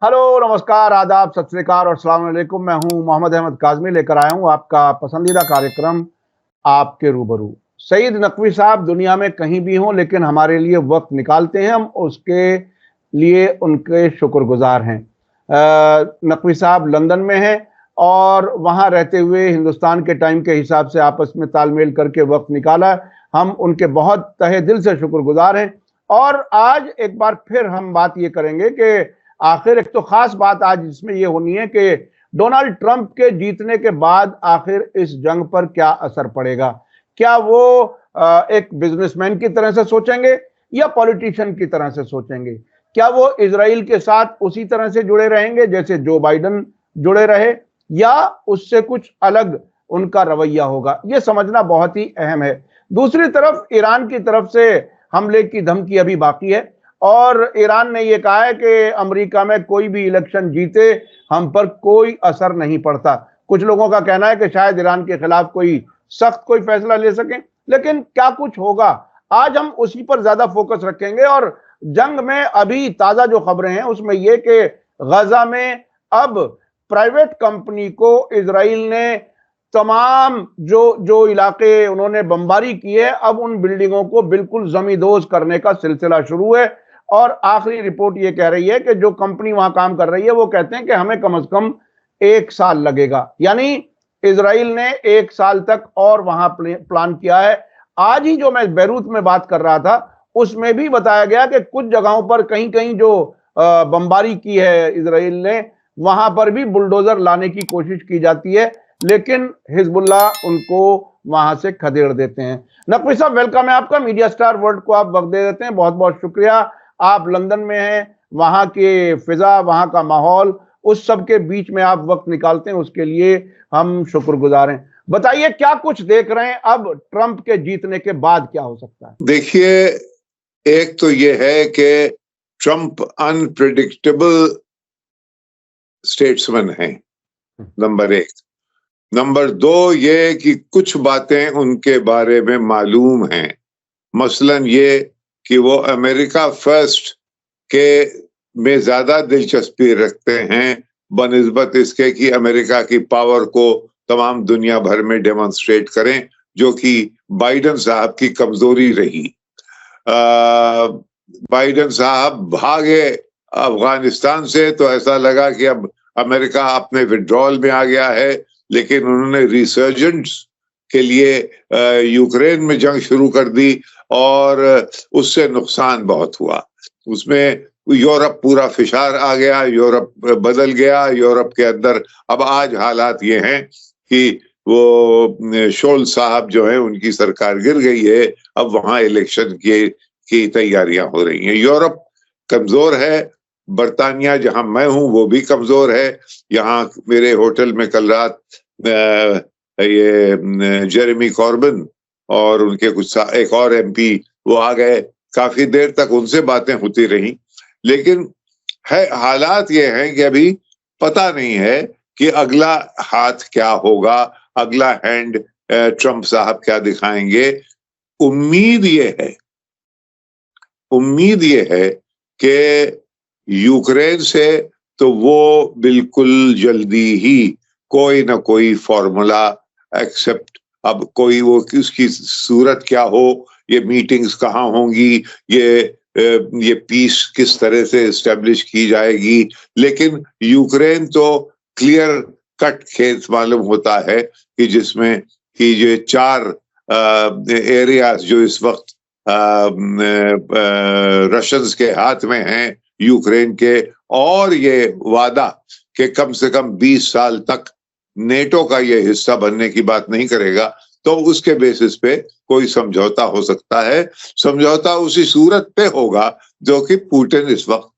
Hello, नमस्कार, आदाब, सत श्री अकाल और अस्सलाम वालेकुम। मैं हूं मोहम्मद अहमद काज़मी, लेकर आया हूं आपका पसंदीदा कार्यक्रम आपके रूबरू। सईद नकवी साहब दुनिया में कहीं भी हों, लेकिन हमारे लिए वक्त निकालते हैं, हम उसके लिए उनके शुक्रगुजार हैं। नकवी साहब लंदन में हैं और वहां रहते हुए हिंदुस्तान के टाइम के हिसाब से आपस में तालमेल करके वक्त निकाला। हम उनके बहुत तहे दिल से शुक्रगुजार हैं। और आज एक बार फिर हम बात ये करेंगे कि आखिर एक तो खास बात आज इसमें यह होनी है कि डोनाल्ड ट्रंप के जीतने के बाद आखिर इस जंग पर क्या असर पड़ेगा। क्या वो एक बिजनेसमैन की तरह से सोचेंगे या पॉलिटिशियन की तरह से सोचेंगे? क्या वो इजराइल के साथ उसी तरह से जुड़े रहेंगे जैसे जो बाइडन जुड़े रहे, या उससे कुछ अलग उनका रवैया होगा? यह समझना बहुत ही अहम है। दूसरी तरफ ईरान की तरफ से हमले की धमकी अभी बाकी है और ईरान ने यह कहा है कि अमेरिका में कोई भी इलेक्शन जीते हम पर कोई असर नहीं पड़ता। कुछ लोगों का कहना है कि शायद ईरान के खिलाफ कोई सख्त कोई फैसला ले सकें, लेकिन क्या कुछ होगा, आज हम उसी पर ज्यादा फोकस रखेंगे। और जंग में अभी ताजा जो खबरें हैं उसमें यह कि गजा में अब प्राइवेट कंपनी को इजराइल ने तमाम जो जो इलाके उन्होंने बमबारी की है, अब उन बिल्डिंगों को बिल्कुल जमींदोज करने का सिलसिला शुरू है। और आखिरी रिपोर्ट यह कह रही है कि जो कंपनी वहां काम कर रही है वो कहते हैं कि हमें कम से कम 1 साल लगेगा, यानी इजराइल ने 1 साल तक और वहां प्लान किया है। आज ही जो मैं बैरूत में बात कर रहा था उसमें भी बताया गया कि कुछ जगहों पर कहीं कहीं जो बमबारी की है इजराइल ने, वहां पर भी बुलडोजर लाने की कोशिश की जाती है, लेकिन हिजबुल्लाह उनको वहां से खदेड़ देते हैं। नकवी साहब, वेलकम है आपका। मीडिया स्टार वर्ल्ड को आप वक्त दे देते हैं, बहुत बहुत शुक्रिया। आप लंदन में हैं, वहां के फिजा, वहां का माहौल, उस सब के बीच में आप वक्त निकालते हैं, उसके लिए हम शुक्रगुजार हैं। बताइए क्या कुछ देख रहे हैं अब ट्रंप के जीतने के बाद क्या हो सकता है? देखिए, एक तो ये है कि ट्रंप अनप्रिडिक्टेबल स्टेट्समैन है, नंबर 1। नंबर 2 ये कि कुछ बातें उनके बारे में मालूम हैं, मसलन ये कि वो अमेरिका फर्स्ट के में ज्यादा दिलचस्पी रखते हैं बनिस्बत इसके कि अमेरिका की पावर को तमाम दुनिया भर में डेमोन्स्ट्रेट करें, जो कि बाइडन साहब की कमजोरी रही। बाइडन साहब भागे अफगानिस्तान से तो ऐसा लगा कि अब अमेरिका अपने विड्रॉल में आ गया है, लेकिन उन्होंने रिसर्जेंस के लिए यूक्रेन में जंग शुरू कर दी और उससे नुकसान बहुत हुआ। उसमें यूरोप पूरा फिशार आ गया, यूरोप बदल गया। यूरोप के अंदर अब आज हालात ये हैं कि वो शोल साहब जो हैं उनकी सरकार गिर गई है, अब वहां इलेक्शन की तैयारियां हो रही हैं। यूरोप कमजोर है, बर्तानिया जहां मैं हूं वो भी कमजोर है। यहाँ मेरे होटल में कल रात ये जेरेमी कॉर्बिन और उनके कुछ एक और एमपी वो आ गए, काफी देर तक उनसे बातें होती रही, लेकिन है हालात ये हैं कि अभी पता नहीं है कि अगला हाथ क्या होगा, अगला हैंड ट्रंप साहब क्या दिखाएंगे। उम्मीद ये है कि यूक्रेन से तो वो बिल्कुल जल्दी ही कोई ना कोई फॉर्मूला एक्सेप्ट, अब कोई वो उसकी सूरत क्या हो, ये मीटिंग्स कहाँ होंगी, ये पीस किस तरह से एस्टेब्लिश की जाएगी, लेकिन यूक्रेन तो क्लियर कट खेत मालूम होता है कि जिसमें कि ये 4 एरियाज जो इस वक्त रशियंस के हाथ में हैं यूक्रेन के, और ये वादा कि कम से कम 20 साल तक नेटो का ये हिस्सा बनने की बात नहीं करेगा, तो उसके बेसिस पे कोई समझौता हो सकता है। समझौता उसी सूरत पे होगा जो कि पुतिन इस वक्त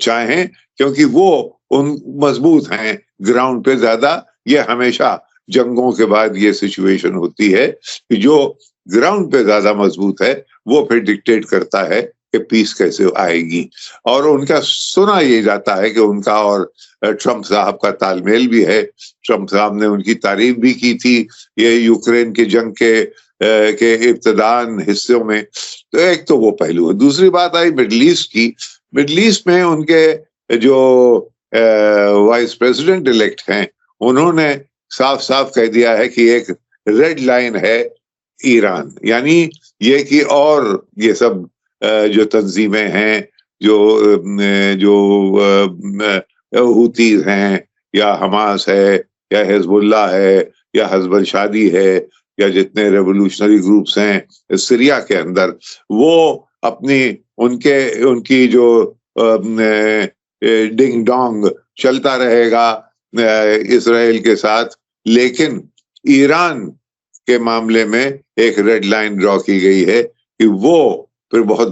चाहें, क्योंकि वो उन मजबूत हैं ग्राउंड पे ज्यादा। ये हमेशा जंगों के बाद ये सिचुएशन होती है कि जो ग्राउंड पे ज्यादा मजबूत है वो फिर डिक्टेट करता है कि पीस कैसे आएगी। और उनका सुना ये जाता है कि उनका और ट्रंप साहब का तालमेल भी है। ट्रंप साहब ने उनकी तारीफ भी की थी ये यूक्रेन के जंग के इब्तदान हिस्सों में। तो एक तो वो पहलू है। दूसरी बात आई मिडल ईस्ट की। मिडल ईस्ट में उनके जो वाइस प्रेसिडेंट इलेक्ट हैं, उन्होंने साफ साफ कह दिया है कि एक रेड लाइन है ईरान, यानी ये कि और ये सब जो तंजीमें हैं, जो हूतीज हैं या हमास है या हिजबुल्लाह है या हजबल शादी है या जितने रेवोल्यूशनरी ग्रुप्स हैं सीरिया के अंदर, वो अपनी उनकी जो डिंग डोंग चलता रहेगा इजराइल के साथ, लेकिन ईरान के मामले में एक रेड लाइन ड्रॉ की गई है कि वो फिर बहुत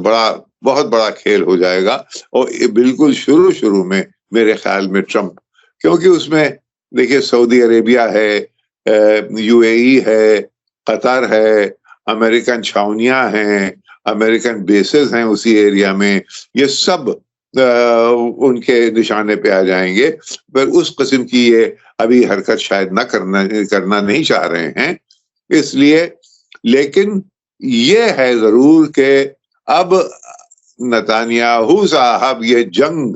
बड़ा खेल हो जाएगा। और बिल्कुल शुरू में मेरे ख्याल में ट्रम्प, क्योंकि उसमें देखिए सऊदी अरेबिया है, यूएई है, कतर है, अमेरिकन छावनियां हैं, अमेरिकन बेसेस हैं उसी एरिया में, ये सब उनके निशाने पे आ जाएंगे। पर उस किस्म की ये अभी हरकत शायद ना करना नहीं चाह रहे हैं, इसलिए। लेकिन ये है जरूर कि अब नेतन्याहू साहब ये जंग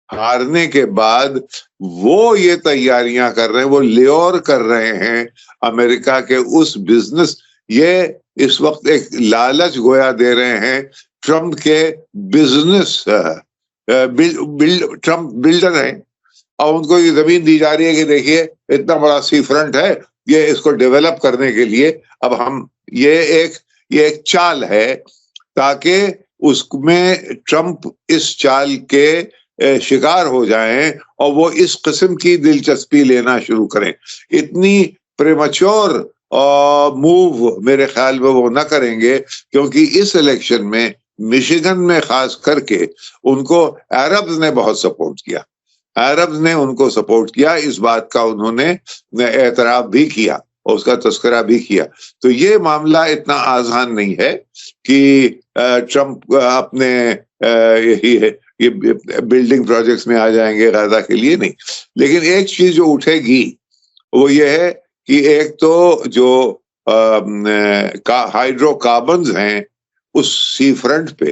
हारने के बाद वो ये तैयारियां कर रहे हैं, वो लेओर कर रहे हैं अमेरिका के उस बिजनेस, ये इस वक्त एक लालच गोया दे रहे हैं ट्रम्प के बिजनेस ट्रम्प बिल्डर हैं और उनको ये जमीन दी जा रही है कि देखिए इतना बड़ा सी फ्रंट है, ये इसको डेवलप करने के लिए अब हम ये एक चाल है ताकि उसमें ट्रम्प इस चाल के शिकार हो जाएं और वो इस किस्म की दिलचस्पी लेना शुरू करें। इतनी प्रेमच्योर मूव मेरे ख्याल में वो ना करेंगे, क्योंकि इस इलेक्शन में मिशिगन में खास करके उनको अरब्स ने बहुत सपोर्ट किया। अरब्स ने उनको सपोर्ट किया, इस बात का उन्होंने एतराफ भी किया और उसका तस्करा भी किया। तो ये मामला इतना आसान नहीं है कि ट्रम्प अपने ये बिल्डिंग प्रोजेक्ट्स में आ जाएंगे गाजा के लिए, नहीं। लेकिन एक चीज जो उठेगी वो ये है कि एक तो जो हाइड्रोकार्बन्स हैं उस सी फ्रंट पे,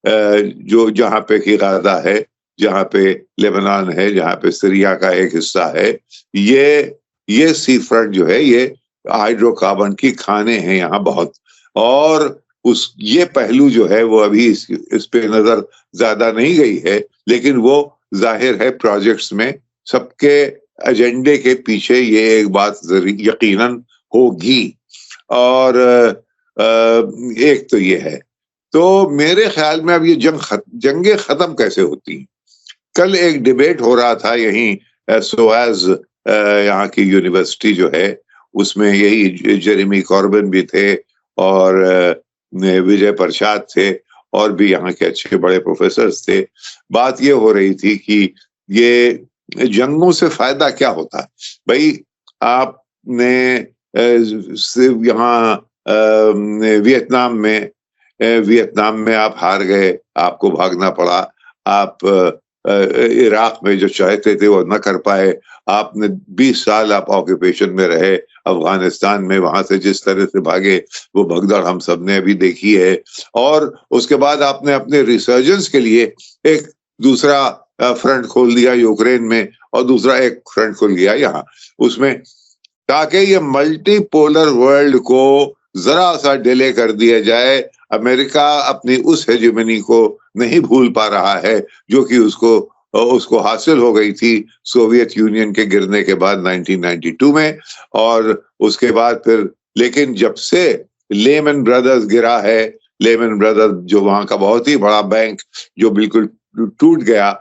जो जहां पे कि गाजा है, जहां पे लेबनान है, जहां पे सीरिया का एक हिस्सा है, ये सी फ्रंट जो है ये हाइड्रोकार्बन की खाने हैं यहाँ बहुत। और ये पहलू जो है वो अभी इस पे नजर ज्यादा नहीं गई है, लेकिन वो जाहिर है प्रोजेक्ट्स में सबके एजेंडे के पीछे ये एक बात यकीनन होगी। और एक तो ये है। तो मेरे ख्याल में अब ये जंगें खत्म कैसे होती हैं। कल एक डिबेट हो रहा था यहीं सोआज यहाँ की यूनिवर्सिटी जो है, उसमें यही जेरेमी कॉर्बिन भी थे और विजय प्रसाद थे और भी यहाँ के अच्छे बड़े प्रोफेसर्स थे। बात ये हो रही थी कि ये जंगों से फायदा क्या होता है। भाई आपने यहाँ वियतनाम में आप हार गए, आपको भागना पड़ा। आप इराक में जो चाहते थे वो न कर पाए। आपने 20 साल आप ऑक्यूपेशन में रहे अफगानिस्तान में, वहां से जिस तरह से भागे वो भगदड़ हम सब ने अभी देखी है। और उसके बाद आपने अपने रिसर्जेंस के लिए एक दूसरा फ्रंट खोल दिया यूक्रेन में और दूसरा एक फ्रंट खोल दिया यहाँ उसमें, ताकि ये मल्टीपोलर वर्ल्ड को जरा सा डिले कर दिया जाए। अमेरिका अपनी उस हेजेमनी को नहीं भूल पा रहा है जो कि उसको हासिल हो गई थी सोवियत यूनियन के गिरने के बाद 1992 में। और उसके बाद फिर लेकिन जब से लेमन ब्रदर्स गिरा है, लेमन ब्रदर्स जो वहां का बहुत ही बड़ा बैंक जो बिल्कुल टूट गया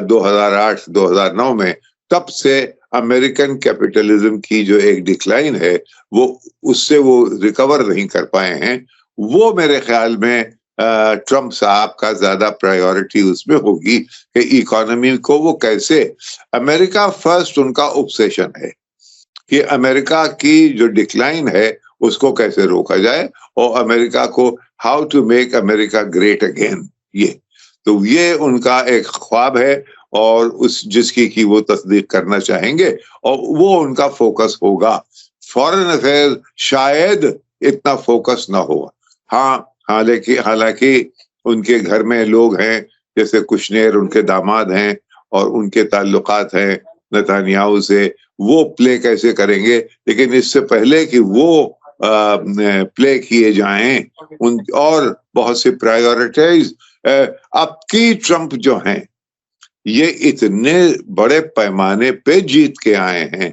2008-2009 में, तब से अमेरिकन कैपिटलिज्म की जो एक डिक्लाइन है वो उससे वो रिकवर नहीं कर पाए हैं। वो मेरे ख्याल में ट्रम्प साहब का ज्यादा प्रायोरिटी उसमें होगी कि इकोनॉमी को वो कैसे, अमेरिका फर्स्ट उनका ऑब्सेशन है कि अमेरिका की जो डिक्लाइन है उसको कैसे रोका जाए और अमेरिका को how to make America great again. ये उनका एक ख्वाब है और जिसकी की वो तस्दीक करना चाहेंगे और वो उनका फोकस होगा। फॉरेन अफेयर शायद इतना फोकस ना हो। हाँ, हालांकि उनके घर में लोग हैं जैसे कुशनेर उनके दामाद हैं और उनके ताल्लुकात हैं नेतन्याहू से, वो प्ले कैसे करेंगे। लेकिन इससे पहले कि वो प्ले किए जाएं, उन और बहुत से प्रायोरिटीज अब की ट्रंप जो हैं ये इतने बड़े पैमाने पे जीत के आए हैं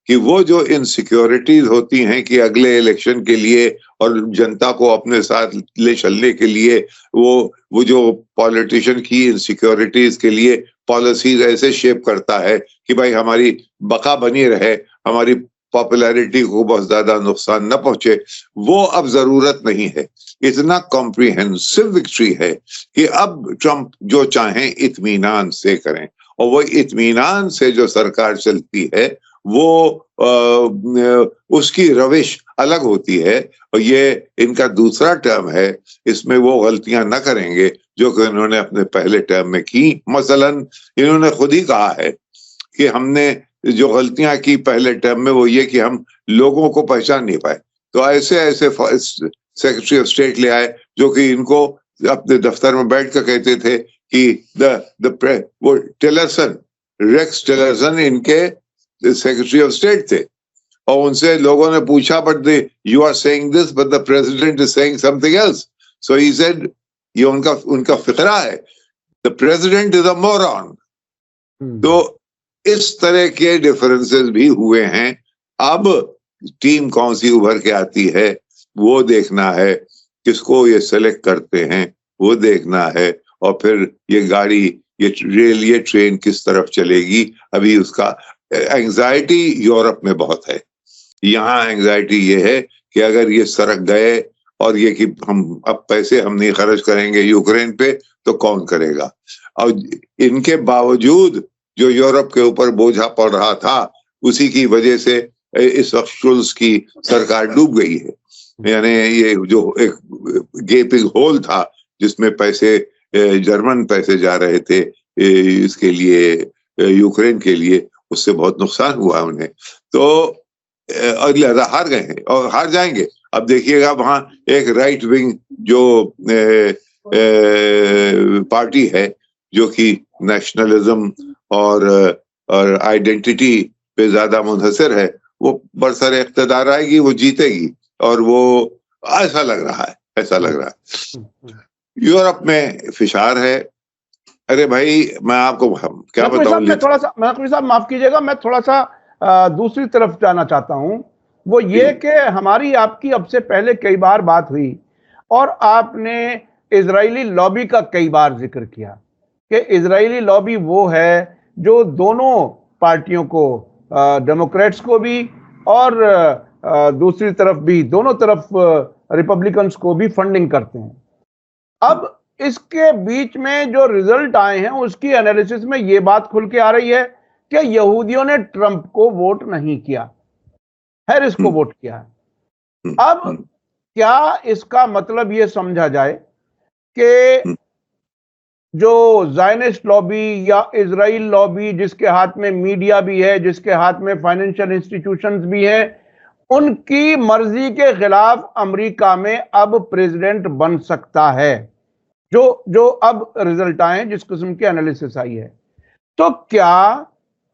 कि वो जो इनसिक्योरिटीज होती हैं कि अगले इलेक्शन के लिए और जनता को अपने साथ ले चलने के लिए वो जो पॉलिटिशियन की इनसिक्योरिटीज के लिए पॉलिसीज ऐसे शेप करता है कि भाई हमारी बका बनी रहे, हमारी पॉपुलैरिटी को बहुत ज्यादा नुकसान न पहुंचे, वो अब जरूरत नहीं है। इतना कॉम्प्रिहेंसिव विक्ट्री है कि अब ट्रंप जो चाहें इत्मीनान से करें, और वो इत्मीनान से जो सरकार चलती है वो उसकी रविश अलग होती है। और ये इनका दूसरा टर्म है, इसमें वो गलतियां न करेंगे जो कि इन्होंने अपने पहले टर्म में की। मसलन इन्होंने खुद ही कहा है कि हमने जो गलतियां की पहले टर्म में वो ये कि हम लोगों को पहचान नहीं पाए, तो ऐसे ऐसे सेक्रेटरी ऑफ स्टेट ले आए जो कि इनको अपने दफ्तर में बैठ कर कहते थे कि वो टिलरसन, रेक्स टिलरसन इनके सेक्रेटरी ऑफ स्टेट थे, और उनसे लोगों ने पूछा but you are saying this but the president is saying something else, so he said, ये उनका फिक्रा है, the president is a moron. तो इस तरह के डिफरेंसेस भी हुए हैं। अब टीम कौन सी उभर के आती है वो देखना है, किसको ये सेलेक्ट करते हैं वो देखना है, और फिर ये गाड़ी, ये रेल, ये ट्रेन किस तरफ चलेगी। अभी उसका एंजाइटी यूरोप में बहुत है, यहाँ एंजाइटी ये है कि अगर ये सरक गए और ये कि हम अब पैसे हम नहीं खर्च करेंगे यूक्रेन पे तो कौन करेगा। और इनके बावजूद जो यूरोप के ऊपर बोझा पड़ रहा था उसी की वजह से इस वक्त शुल्स की सरकार डूब गई है। यानी ये जो एक गेपिंग होल था जिसमें पैसे, जर्मन पैसे जा रहे थे इसके लिए, यूक्रेन के लिए, उससे बहुत नुकसान हुआ उन्हें, तो और लिहाजा हार गए हैं और हार जाएंगे। अब देखिएगा वहां एक राइट विंग जो पार्टी है जो कि नेशनलिज्म और आइडेंटिटी पे ज्यादा मुनहसर है, वो बरसर इख्तिदार आएगी, वो जीतेगी, और वो ऐसा लग रहा है। यूरोप में फिशार है। अरे भाई मैं आपको क्या बताऊं, थोड़ा सा नकवी साहब माफ कीजिएगा, मैं थोड़ा सा दूसरी तरफ जाना चाहता हूं। वो ये कि हमारी आपकी अब से पहले कई बार बात हुई और आपने इजरायली लॉबी का कई बार जिक्र किया कि इजरायली लॉबी वो है जो दोनों पार्टियों को, डेमोक्रेट्स को भी और दूसरी तरफ भी, दोनों तरफ रिपब्लिकन्स को भी फंडिंग करते हैं। अब इसके बीच में जो रिजल्ट आए हैं उसकी एनालिसिस में यह बात खुल के आ रही है कि यहूदियों ने ट्रंप को वोट नहीं किया, हैरिस को वोट किया है। अब क्या इसका मतलब यह समझा जाए कि जो ज़ायनिस्ट लॉबी या इजराइल लॉबी, जिसके हाथ में मीडिया भी है, जिसके हाथ में फाइनेंशियल इंस्टीट्यूशंस भी हैं, उनकी मर्जी के खिलाफ अमेरिका में अब प्रेसिडेंट बन सकता है, जो अब रिजल्ट आए, जिस किस्म की एनालिसिस आई है। तो क्या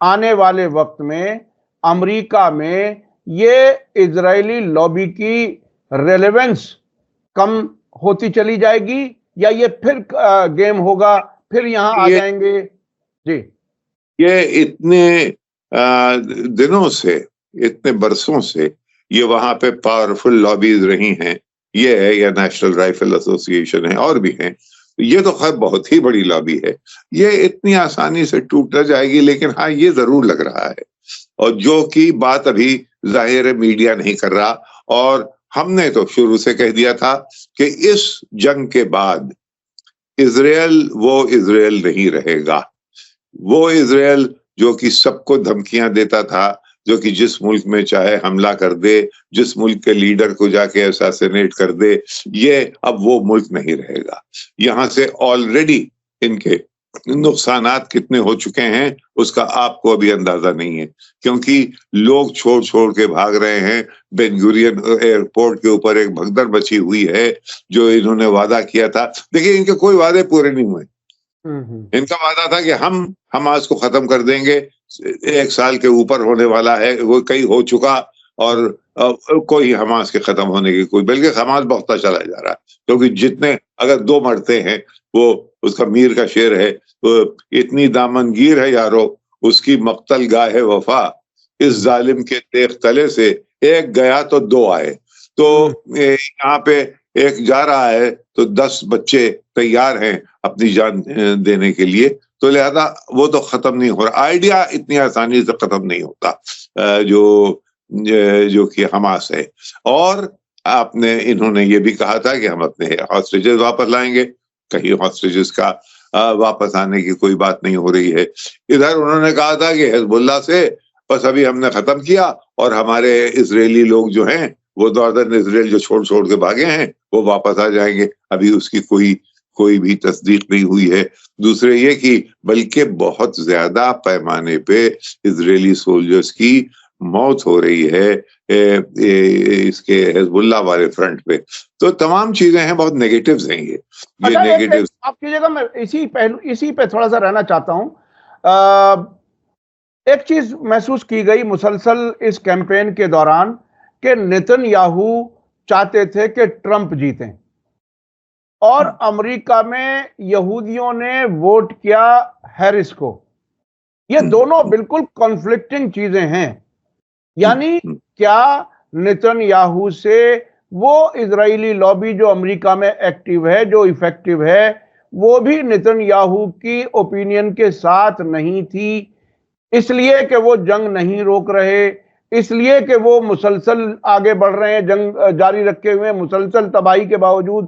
आने वाले वक्त में अमेरिका में ये इजरायली लॉबी की रेलेवेंस कम होती चली जाएगी या ये फिर गेम होगा, फिर यहां आ जाएंगे? जी, ये इतने दिनों से, इतने बरसों से ये वहां पे पावरफुल लॉबीज रही हैं, ये है या नेशनल राइफल एसोसिएशन है और भी हैं। ये तो खैर बहुत ही बड़ी लॉबी है, ये इतनी आसानी से टूट न जाएगी। लेकिन हाँ, ये जरूर लग रहा है, और जो कि बात अभी जाहिर है मीडिया नहीं कर रहा, और हमने तो शुरू से कह दिया था कि इस जंग के बाद इजराइल वो इजराइल नहीं रहेगा। वो इजराइल जो कि सबको धमकियां देता था, जो कि जिस मुल्क में चाहे हमला कर दे, जिस मुल्क के लीडर को जाके असैसिनेट कर दे, ये अब वो मुल्क नहीं रहेगा। यहां से ऑलरेडी इनके नुकसानात कितने हो चुके हैं उसका आपको अभी अंदाजा नहीं है, क्योंकि लोग छोड़ छोड़ के भाग रहे हैं। बेन गुरियन एयरपोर्ट के ऊपर एक भगदड़ मची हुई है, जो इन्होंने वादा किया था। देखिए, इनके कोई वादे पूरे नहीं हुए। इनका वादा था कि हम हमास को खत्म कर देंगे, 1 साल के ऊपर होने वाला है, वो कई हो चुका, और कोई हमास के खत्म होने की कोई, बल्कि हमास बढ़ता चला जा रहा है, क्योंकि जितने अगर 2 मरते हैं, वो उसका मीर का शेर है, तो इतनी दामनगीर है यारो उसकी मक्तल गाहे वफा, इस जालिम के तेख तले से एक गया तो 2 आए। तो यहाँ पे एक जा रहा है तो 10 बच्चे तैयार हैं अपनी जान देने के लिए, तो लिहाजा वो तो खत्म नहीं हो रहा। आइडिया इतनी आसानी से खत्म नहीं होता जो कि हमास है। और इन्होंने ये भी कहा था कि हम अपने हॉस्टेजेस वापस लाएंगे, कहीं हॉस्टेजेस का वापस आने की कोई बात नहीं हो रही है। इधर उन्होंने कहा था कि हिजबुल्लाह से बस अभी हमने खत्म किया, और हमारे इजरायली लोग जो हैं वो नॉर्दर्न इजराइल जो छोड़ के भागे हैं वो वापस आ जाएंगे। अभी उसकी कोई भी तस्दीक नहीं हुई है। दूसरे ये कि बल्कि बहुत ज्यादा पैमाने पे इजरायली सोल्जर्स की मौत हो रही है इसके हिजबुल्लाह वाले फ्रंट पे। तो तमाम चीजें हैं, बहुत नेगेटिव्स हैं ये नेगेटिव्स। आपकी जगह मैं इसी पे थोड़ा सा रहना चाहता हूं। एक चीज महसूस की गई मुसलसल इस कैंपेन के दौरान कि नेतन्याहू चाहते थे कि ट्रंप जीतें, और अमेरिका में यहूदियों ने वोट किया हैरिस को। ये दोनों बिल्कुल कॉन्फ्लिक्टिंग चीजें हैं। यानी क्या नेतन्याहू से वो इजरायली लॉबी जो अमेरिका में एक्टिव है, जो इफेक्टिव है, वो भी नेतन्याहू की ओपिनियन के साथ नहीं थी, इसलिए कि वो जंग नहीं रोक रहे, इसलिए कि वो मुसलसल आगे बढ़ रहे हैं, जंग जारी रखे हुए, मुसलसल तबाही के बावजूद।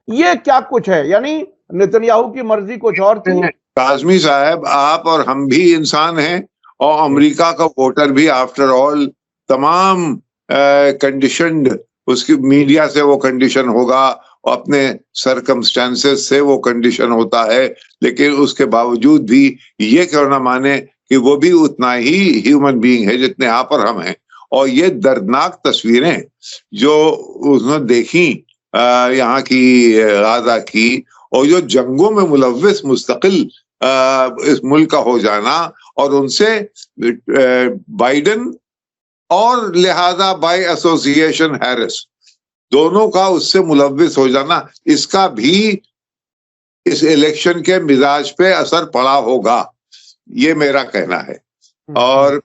ये क्या कुछ है? यानी नेतन्याहू की मर्जी कुछ और थी। काज़मी साहब, आप और हम भी इंसान हैं, और अमेरिका का वोटर भी आफ्टर ऑल तमाम कंडीशनड, उसकी मीडिया से वो कंडीशन होगा, अपने सरकमस्टेंसेस से वो कंडीशन होता है, लेकिन उसके बावजूद भी ये क्यों ना माने कि वो भी उतना ही ह्यूमन बीइंग है जितने आप और हम हैं। और ये दर्दनाक तस्वीरें जो उसने देखी यहाँ की, गाजा की, और जो जंगों में मुलव्विस मुस्तकिल इस मुल्क का हो जाना, और उनसे बाइडेन और लिहाजा बाय एसोसिएशन हैरिस दोनों का उससे मुलव्विस हो जाना, इसका भी इस इलेक्शन के मिजाज पे असर पड़ा होगा, ये मेरा कहना है। और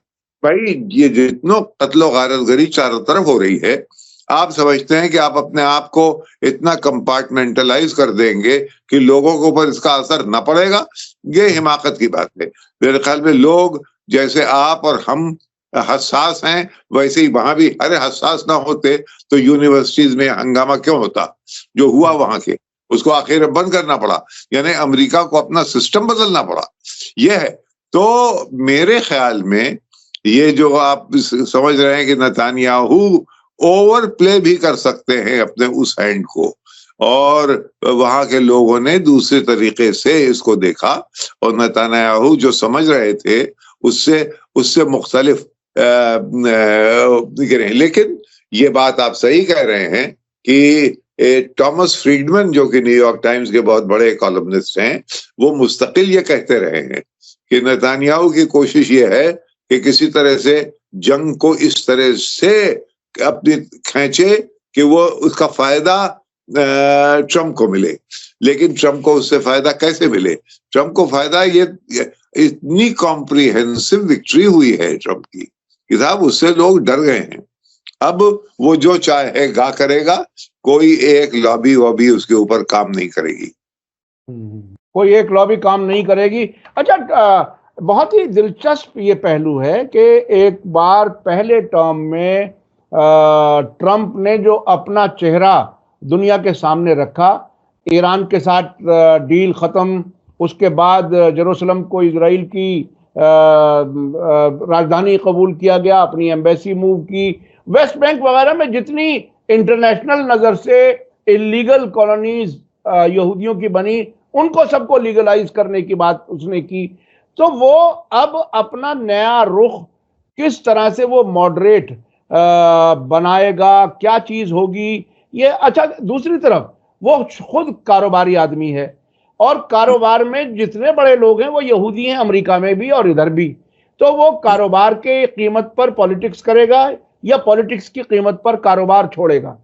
भाई ये जितनों कत्लो गारतगरी चारों तरफ हो रही है, आप समझते हैं कि आप अपने आप को इतना कंपार्टमेंटलाइज कर देंगे कि लोगों के ऊपर इसका असर न पड़ेगा, ये हिमाकत की बात है। मेरे ख्याल में लोग जैसे आप और हम हसास हैं, वैसे ही वहां भी अरे हसास ना होते तो यूनिवर्सिटीज में हंगामा क्यों होता? जो हुआ वहां के, उसको आखिर बंद करना पड़ा, यानी अमेरिका को अपना सिस्टम बदलना पड़ा, यह है। तो मेरे ख्याल में ये जो आप समझ रहे हैं कि नेतन्याहू ओवर प्ले भी कर सकते हैं अपने उस हैंड को, और वहां के लोगों ने दूसरे तरीके से इसको देखा, और नेतन्याहू जो समझ रहे थे उससे मुख्तलिफ लेकिन ये बात आप सही कह रहे हैं कि टॉमस फ्रीडमैन जो कि न्यूयॉर्क टाइम्स के बहुत बड़े कॉलमनिस्ट हैं, वो मुस्तकिल ये कहते रहे हैं कि नेतन्याहू की कोशिश ये है कि किसी तरह से जंग को इस तरह से अपनी खींचे कि वो उसका फायदा ट्रंप को मिले। लेकिन ट्रंप को उससे फायदा कैसे मिले? ट्रंप को फायदा ये इतनी कॉम्प्रिहेंसिव विक्ट्री हुई है ट्रंप की कि साहब उससे लोग डर गए हैं। अब वो जो चाहेगा करेगा, कोई एक लॉबी वॉबी उसके ऊपर काम नहीं करेगी, कोई एक लॉबी काम नहीं करेगी। अच्छा, बहुत ही दिलचस्प ये पहलू है कि एक बार पहले टर्म में ट्रंप ने जो अपना चेहरा दुनिया के सामने रखा, ईरान के साथ डील खत्म, उसके बाद जेरूसलम को इजराइल की राजधानी कबूल किया गया, अपनी एम्बेसी मूव की, वेस्ट बैंक वगैरह में जितनी इंटरनेशनल नजर से इलीगल कॉलोनीज यहूदियों की बनी, उनको सबको लीगलाइज करने की बात उसने की। तो वो अब अपना नया रुख किस तरह से वो मॉडरेट बनाएगा, क्या चीज होगी ये। अच्छा, दूसरी तरफ वो खुद कारोबारी आदमी है, और कारोबार में जितने बड़े लोग हैं वो यहूदी हैं, अमेरिका में भी और इधर भी। तो वो कारोबार के कीमत पर पॉलिटिक्स करेगा या पॉलिटिक्स की कीमत पर कारोबार छोड़ेगा?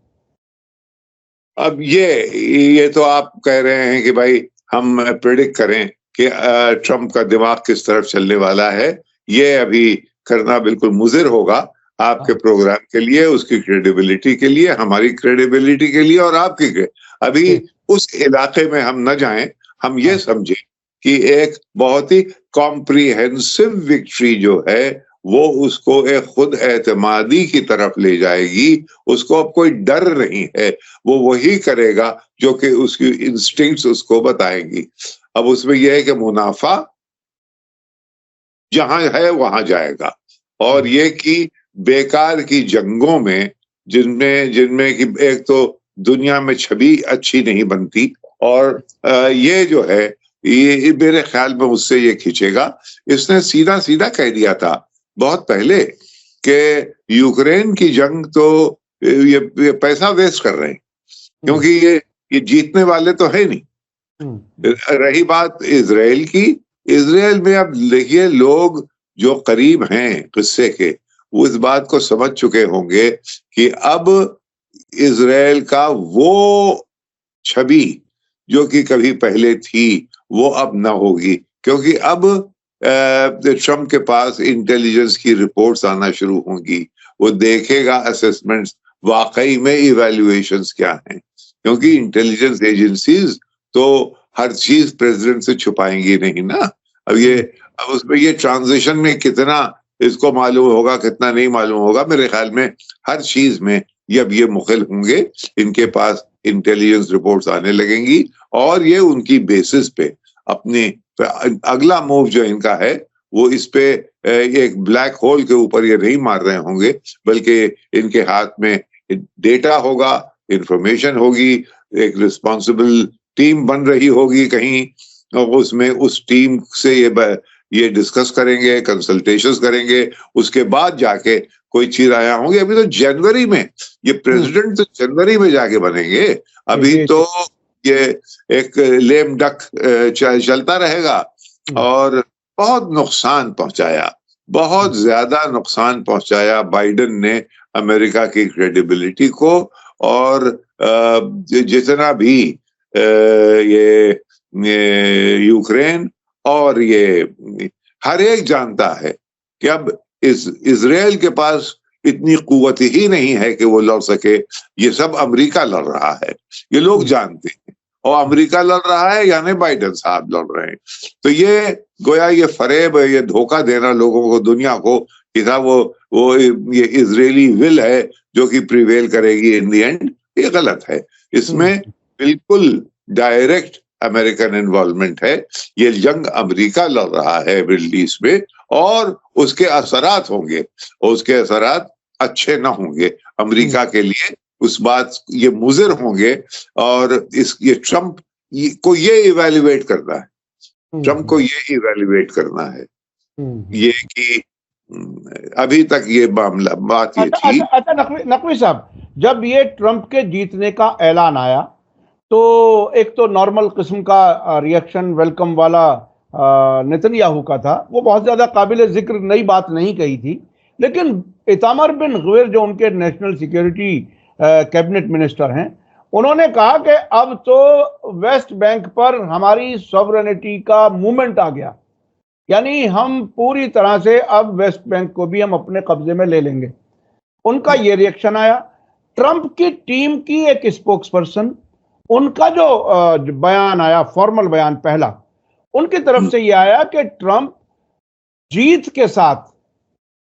अब ये तो आप कह रहे हैं कि भाई हम प्रेडिक्ट करें कि ट्रम्प का दिमाग किस तरफ चलने वाला है। ये अभी करना बिल्कुल मुज़िर होगा आपके प्रोग्राम के लिए, उसकी क्रेडिबिलिटी के लिए, हमारी क्रेडिबिलिटी के लिए और आपकी अभी उस इलाके में हम न जाएं। हम ये समझें कि एक बहुत ही कॉम्प्रिहेंसिव विक्ट्री जो है वो उसको एक खुद एतमादी की तरफ ले जाएगी। उसको अब कोई डर नहीं है, वो वही करेगा जो कि उसकी इंस्टिंक्ट्स उसको बताएंगी। अब उसमें यह है कि मुनाफा जहां है वहां जाएगा, और ये कि बेकार की जंगों में जिनमें जिनमें कि एक तो दुनिया में छवि अच्छी नहीं बनती, और ये जो है ये मेरे ख्याल में उससे ये खींचेगा। इसने सीधा सीधा कह दिया था बहुत पहले कि यूक्रेन की जंग तो ये पैसा वेस्ट कर रहे हैं, क्योंकि ये जीतने वाले तो है नहीं। रही बात इजराइल की, इजराइल में अब देखिए लोग जो करीब हैं किस्से के वो इस बात को समझ चुके होंगे कि अब इजराइल का वो छवि जो कि कभी पहले थी वो अब ना होगी, क्योंकि अब ट्रम्प के पास इंटेलिजेंस की रिपोर्ट्स आना शुरू होंगी। वो देखेगा असेसमेंट्स, वाकई में इवैल्यूएशंस क्या हैं, क्योंकि इंटेलिजेंस एजेंसीज तो हर चीज प्रेसिडेंट से छुपाएंगी नहीं ना। अब उसमें ये ट्रांजिशन में कितना इसको मालूम होगा कितना नहीं मालूम होगा, मेरे ख्याल में हर चीज में ये मुखिल होंगे। इनके पास इंटेलिजेंस रिपोर्ट्स आने लगेंगी और ये उनकी बेसिस पे अपने अगला मूव जो इनका है वो इस पे एक ब्लैक होल के ऊपर ये नहीं मार रहे होंगे, बल्कि इनके हाथ में डेटा होगा, इंफॉर्मेशन होगी, एक रिस्पॉन्सिबल टीम बन रही होगी कहीं, और उसमें उस टीम से ये डिस्कस करेंगे, कंसल्टेशंस करेंगे, उसके बाद जाके कोई चीज आया होंगे। अभी तो जनवरी में ये प्रेसिडेंट तो जनवरी में जाके बनेंगे, अभी तो ये एक लेम डक चलता रहेगा। और बहुत नुकसान पहुंचाया, बहुत ज्यादा नुकसान पहुंचाया बाइडेन ने अमेरिका की क्रेडिबिलिटी को। और जितना भी ये यूक्रेन और ये हर एक जानता है कि अब इजराइल के पास इतनी कुव्वत ही नहीं है कि वो लड़ सके। ये सब अमेरिका लड़ रहा है, ये लोग जानते हैं, और अमेरिका लड़ रहा है यानी बाइडेन साहब लड़ रहे हैं। तो ये गोया ये फरेब, ये धोखा देना लोगों को, दुनिया को कि था वो ये इजरायली विल है जो कि प्रिवेल करेगी इन दी एंड, ये गलत है। इसमें बिल्कुल डायरेक्ट अमेरिकन इन्वॉल्वमेंट है। ये जंग अमेरिका लड़ रहा है मिडिल ईस्ट में, और उसके असरात होंगे, और उसके असरात अच्छे ना होंगे अमेरिका के लिए। उस बात ये मुज़िर होंगे। और ये ट्रम्प को ये इवैल्यूएट करना है, ट्रम्प को ये इवैल्यूएट करना है ये कि अभी तक ये मामला बात ये थी। अच्छा नकवी साहब, जब ये ट्रम्प के जीतने का ऐलान आया तो एक तो नॉर्मल किस्म का रिएक्शन वेलकम वाला नेतन्याहू का था, वो बहुत ज्यादा काबिल जिक्र नई बात नहीं कही थी। लेकिन इतामर बिन गवीर जो उनके नेशनल सिक्योरिटी कैबिनेट मिनिस्टर हैं, उन्होंने कहा कि अब तो वेस्ट बैंक पर हमारी सॉवरेनिटी का मूवमेंट आ गया, यानी हम पूरी तरह से अब वेस्ट बैंक को भी हम अपने कब्जे में ले लेंगे। उनका ये रिएक्शन आया। ट्रंप की टीम की एक स्पोक्स पर्सन, उनका जो बयान आया, फॉर्मल बयान पहला, उनकी तरफ से यह आया कि ट्रंप जीत के साथ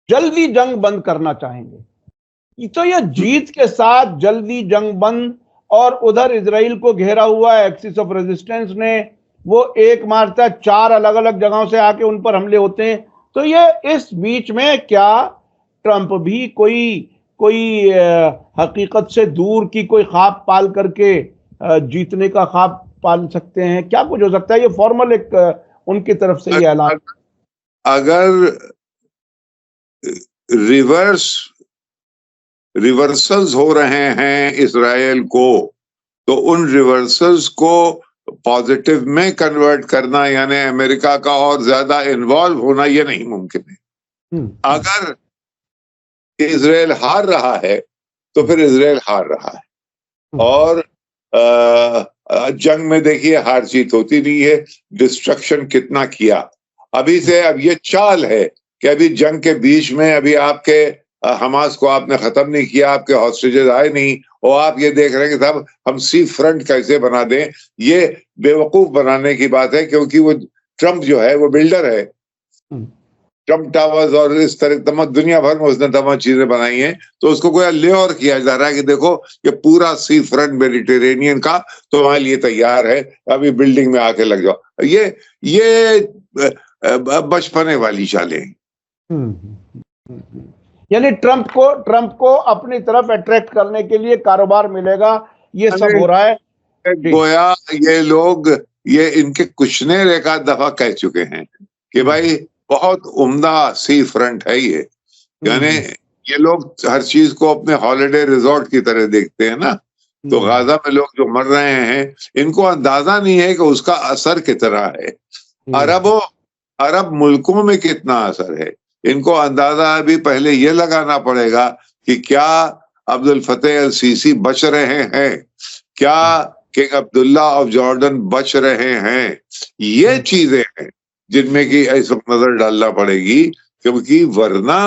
जल्दी जंग बंद करना चाहेंगे। तो यह जीत के साथ जल्दी जंग बंद, और उधर इजराइल को घेरा हुआ एक्सिस ऑफ रेजिस्टेंस ने वो एक मारता 4 अलग अलग जगहों से आके उन पर हमले होते हैं। तो ये इस बीच में क्या ट्रंप भी कोई हकीकत से दूर की कोई ख्वाब पाल करके जीतने का ख्वाब पाल सकते हैं? क्या कुछ हो सकता है? ये फॉर्मल एक उनकी तरफ से ये ऐलान। अगर रिवर्सल्स हो रहे हैं इजराइल को, तो उन रिवर्सल्स को पॉजिटिव में कन्वर्ट करना, यानी अमेरिका का और ज्यादा इन्वॉल्व होना, ये नहीं मुमकिन है। अगर इजराइल हार रहा है तो फिर इजराइल हार रहा है। और जंग में देखिए हार जीत होती नहीं है। डिस्ट्रक्शन कितना किया अभी से, अब ये चाल है कि अभी जंग के बीच में अभी आपके हमास को आपने खत्म नहीं किया, आपके हॉस्टेजेस आए नहीं, और आप ये देख रहे हैं कि साहब हम सी फ्रंट कैसे बना दें। ये बेवकूफ बनाने की बात है, क्योंकि वो ट्रंप जो है वो बिल्डर है। ट्रंप टावर्स और इस तरह तमाम दुनिया भर में उसने तमाम चीजें बनाई हैं, तो उसको कोई लेऔर किया जा रहा है कि देखो ये पूरा सी फ्रंट मेडिटेरेनियन का तुम्हारे लिए तैयार है, अभी बिल्डिंग में आके लग जाओ। ये बचपने वाली चालें। यानी ट्रंप को अपनी तरफ अट्रैक्ट करने के लिए कारोबार मिलेगा, ये सब हो रहा है। गोया ये लोग ये इनके कुछ ने एक आध दफा कह चुके हैं कि भाई बहुत उम्दा सी फ्रंट है ये, यानी ये लोग हर चीज को अपने हॉलिडे रिजॉर्ट की तरह देखते हैं ना। तो गाजा में लोग जो मर रहे हैं, इनको अंदाजा नहीं है कि उसका असर कितना है, अरब मुल्कों में कितना असर है। इनको अंदाजा अभी पहले ये लगाना पड़ेगा कि क्या अब्दुल फतेह अल सीसी बच रहे हैं, क्या किंग अब्दुल्ला ऑफ जॉर्डन बच रहे हैं। ये चीजें हैं जिनमें कि इस वक्त नजर डालना पड़ेगी, क्योंकि वरना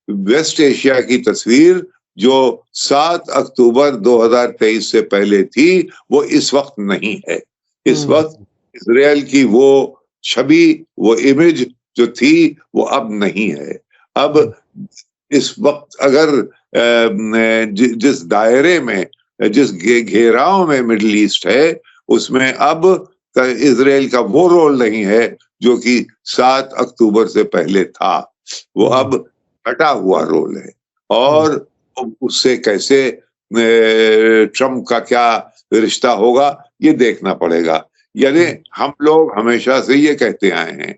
वेस्ट एशिया की तस्वीर जो 7 अक्टूबर 2023 से पहले थी वो इस वक्त नहीं है। इस वक्त इजराइल की वो छवि, वो इमेज जो थी वो अब नहीं है। अब इस वक्त अगर जिस दायरे में, जिस घेराव में मिडिल ईस्ट है, उसमें अब इजराइल का वो रोल नहीं है जो कि 7 अक्टूबर से पहले था। वो अब हटा हुआ रोल है, और उससे कैसे ट्रंप का क्या रिश्ता होगा ये देखना पड़ेगा। यानी हम लोग हमेशा से ये कहते आए हैं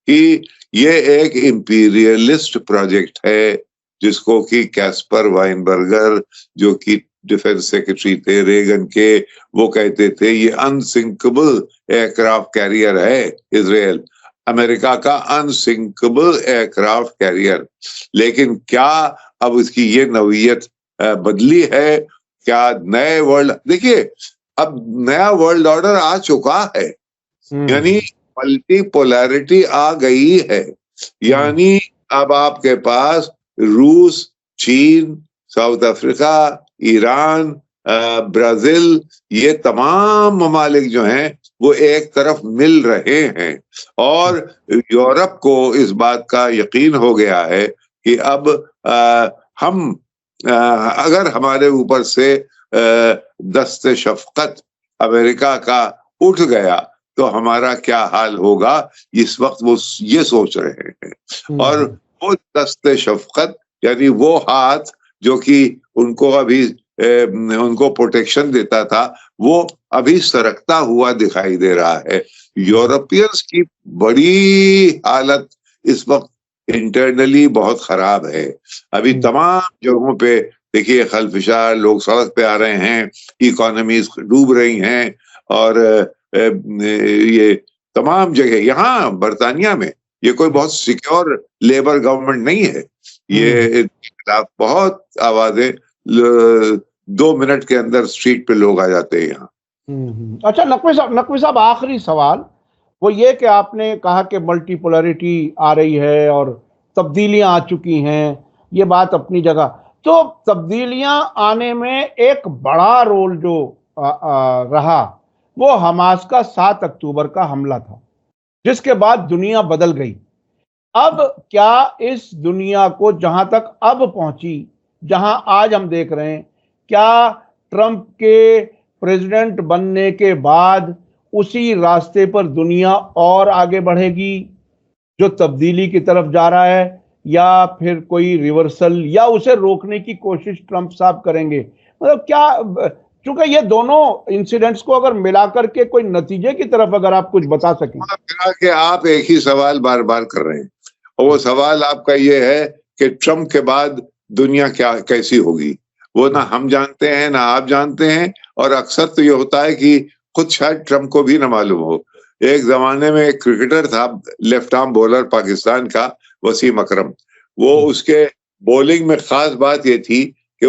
कि ये एक इंपीरियलिस्ट प्रोजेक्ट है, जिसको कि कैस्पर वाइनबर्गर जो कि डिफेंस सेक्रेटरी थे रेगन के, वो कहते थे ये अनसिंकेबल एयरक्राफ्ट कैरियर है इजराइल, अमेरिका का अनसिंकेबल एयरक्राफ्ट कैरियर। लेकिन क्या अब उसकी ये नवीयत बदली है? क्या नए वर्ल्ड, देखिए अब नया वर्ल्ड ऑर्डर आ चुका है, यानी मल्टीपोलैरिटी आ गई है। यानी अब आपके पास रूस, चीन, साउथ अफ्रीका, ईरान, ब्राजील, ये तमाम ममालिक जो हैं वो एक तरफ मिल रहे हैं, और यूरोप को इस बात का यकीन हो गया है कि अब हम अगर हमारे ऊपर से दस्ते शफकत अमेरिका का उठ गया तो हमारा क्या हाल होगा, इस वक्त वो ये सोच रहे हैं। और वो दस्ते शफकत यानी वो हाथ जो कि उनको अभी उनको प्रोटेक्शन देता था, वो अभी सरकता हुआ दिखाई दे रहा है। यूरोपियंस की बड़ी हालत इस वक्त इंटरनली बहुत खराब है। अभी तमाम जगहों पे देखिए खलफिशार, लोग सड़क पे आ रहे हैं, इकोनॉमीज डूब रही हैं, और ये तमाम जगह, यहाँ बरतानिया में ये कोई बहुत सिक्योर लेबर गवर्नमेंट नहीं है। ये खिलाफ बहुत आवाजें, 2 मिनट के अंदर स्ट्रीट पे लोग आ जाते हैं यहाँ। अच्छा नकवी साहब, आखिरी सवाल वो ये कि आपने कहा कि मल्टीपोलैरिटी आ रही है और तब्दीलियां आ चुकी हैं, ये बात अपनी जगह। तो तब्दीलियां आने में एक बड़ा रोल जो रहा वो हमास का 7 अक्टूबर का हमला था, जिसके बाद दुनिया बदल गई। अब क्या इस दुनिया को जहां तक अब पहुंची, जहां आज हम देख रहे हैं, क्या ट्रंप के प्रेसिडेंट बनने के बाद उसी रास्ते पर दुनिया और आगे बढ़ेगी जो तब्दीली की तरफ जा रहा है, या फिर कोई रिवर्सल, या उसे रोकने की कोशिश ट्रंप साहब करेंगे? मतलब क्या, चूंकि ये दोनों इंसिडेंट्स को अगर मिलाकर के कोई नतीजे की तरफ अगर आप कुछ बता सकें। कि आप एक ही सवाल बार बार कर रहे हैं, और वो सवाल आपका ये है कि ट्रंप के बाद दुनिया क्या कैसी होगी। वो ना हम जानते हैं ना आप जानते हैं, और अक्सर तो ये होता है कि खुद शायद ट्रम्प को भी ना मालूम हो। एक जमाने में एक क्रिकेटर था, लेफ्ट आर्म बॉलर पाकिस्तान का, वसीम अकरम। वो उसके बॉलिंग में खास बात ये थी कि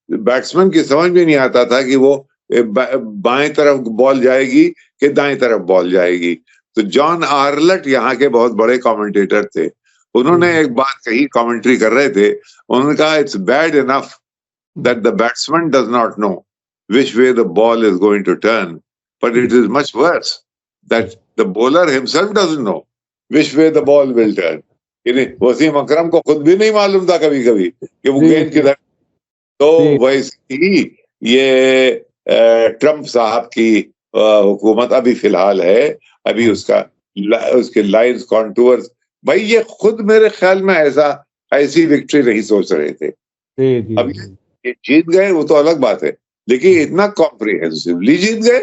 बैट्समैन की समझ में नहीं आता था कि वो बाएं तरफ बॉल जाएगी कि दाएं तरफ बॉल जाएगी। तो जॉन आर्लट यहाँ के बहुत बड़े कमेंटेटर थे, उन्होंने एक बात कही, कमेंट्री कर रहे थे, उन्होंने कहा it's bad enough that the batsman does not know which way the ball is going to turn, but it is much worse that the bowler himself doesn't know which way the ball will turn. Wasim Akram को खुद भी नहीं मालूम था कभी कभी कि वो गेंद किधर। तो वैसे ही ये ट्रम्प साहब की हुकूमत अभी फिलहाल है, अभी उसके लाइंस कॉन्टूर्स, भाई ये खुद मेरे ख्याल में ऐसी विक्ट्री नहीं सोच रहे थे। अब ये जीत गए वो तो अलग बात है, लेकिन इतना कॉम्प्रिहेंसिवली जीत गए।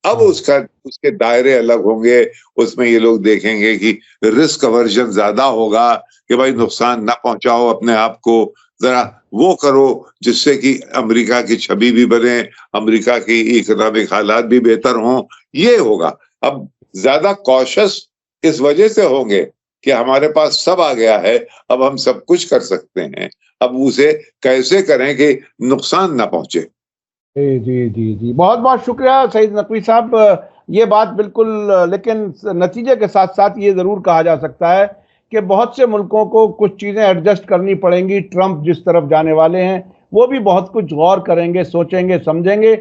अब उसके दायरे अलग होंगे, उसमें ये लोग देखेंगे कि रिस्क अवर्जन ज्यादा होगा कि भाई नुकसान ना पहुंचाओ अपने आप को, जरा वो करो जिससे कि अमेरिका की छवि भी बने, अमेरिका की इकोनॉमिक हालात भी बेहतर हों, ये होगा। अब ज्यादा कॉशियस इस वजह से होंगे कि हमारे पास सब आ गया है, अब हम सब कुछ कर सकते हैं, अब उसे कैसे करें कि नुकसान ना पहुंचे। जी जी जी जी, बहुत बहुत शुक्रिया सईद नकवी साहब। ये बात बिल्कुल, लेकिन नतीजे के साथ साथ ये जरूर कहा जा सकता है कि बहुत से मुल्कों को कुछ चीजें एडजस्ट करनी पड़ेंगी। ट्रंप जिस तरफ जाने वाले हैं वो भी बहुत कुछ गौर करेंगे, सोचेंगे, समझेंगे,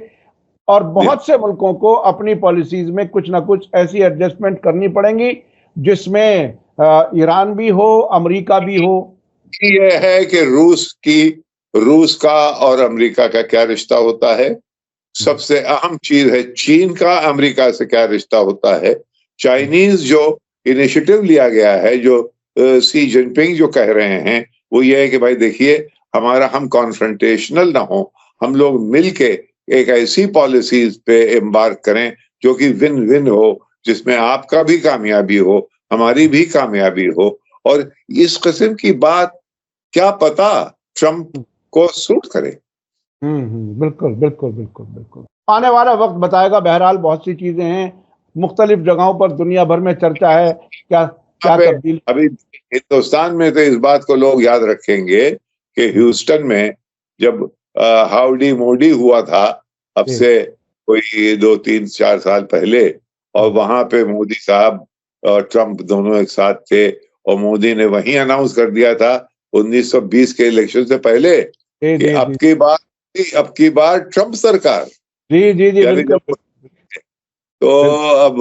और बहुत से मुल्कों को अपनी पॉलिसीज में कुछ ना कुछ ऐसी एडजस्टमेंट करनी पड़ेंगी जिसमें ईरान भी हो, अमेरिका भी हो। ये है कि रूस का और अमेरिका का क्या रिश्ता होता है। सबसे अहम चीज है चीन का अमेरिका से क्या रिश्ता होता है। चाइनीज जो इनिशिएटिव लिया गया है, जो सी जिनपिंग जो कह रहे हैं, वो ये है कि भाई देखिए हम कॉन्फ्रंटेशनल ना हो, हम लोग मिलके एक ऐसी पॉलिसीज पे एम्बार्क करें जो कि विन विन हो, जिसमें आपका भी कामयाबी हो, हमारी भी कामयाबी हो। और इस किस्म की बात क्या पता ट्रम्प को सूट करे। बिल्कुल बिल्कुल बिल्कुल बिल्कुल, आने वाला वक्त बताएगा। बहरहाल बहुत सी चीजें हैं, मुख्तलिफ जगहों पर दुनिया भर में चर्चा है, क्या तब्दीली। अभी हिंदुस्तान में तो इस बात को लोग याद रखेंगे कि ह्यूस्टन में जब हाउडी मोडी हुआ था, अब से कोई 2-3-4 साल पहले, और वहां पे मोदी साहब और ट्रम्प दोनों एक साथ थे, और मोदी ने वहीं अनाउंस कर दिया था 1920 के इलेक्शन से पहले कि अब की बार ट्रम्प सरकार। जी जी जी, बिल्कुल। तो अब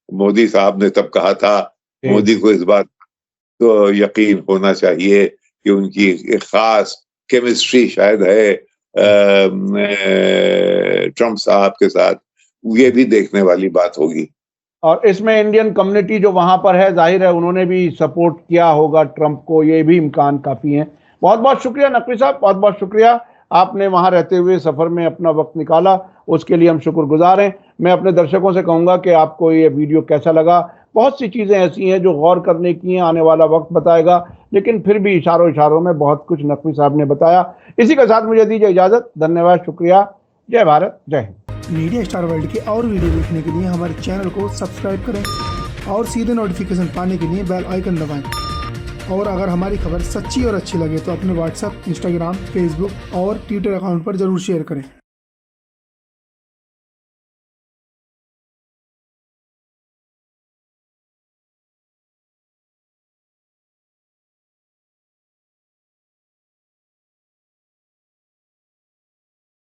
मोदी साहब ने तब कहा था, मोदी को इस बात तो यकीन होना चाहिए कि उनकी एक खास केमिस्ट्री शायद है ट्रम्प साहब के साथ, ये भी देखने वाली बात होगी। और इसमें इंडियन कम्युनिटी जो वहां पर है, जाहिर है उन्होंने भी सपोर्ट किया होगा ट्रंप को, ये भी इम्कान काफी है। बहुत बहुत शुक्रिया नकवी साहब, बहुत बहुत शुक्रिया, आपने वहां रहते हुए सफर में अपना वक्त निकाला, उसके लिए हम शुक्रगुजार हैं। मैं अपने दर्शकों से कहूंगा कि आपको ये वीडियो कैसा लगा। बहुत सी चीजें ऐसी हैं जो गौर करने की हैं, आने वाला वक्त बताएगा, लेकिन फिर भी इशारों में बहुत कुछ नकवी साहब ने बताया। इसी के साथ मुझे दीजिए इजाजत, धन्यवाद, शुक्रिया, जय भारत, जय हिंद। मीडिया स्टार वर्ल्ड के और वीडियो देखने के लिए हमारे चैनल को सब्सक्राइब करें और सीधे नोटिफिकेशन पाने के लिए बेल आइकन दबाएं। और अगर हमारी खबर सच्ची और अच्छी लगे तो अपने व्हाट्सएप, इंस्टाग्राम, फेसबुक और ट्विटर अकाउंट पर जरूर शेयर करें।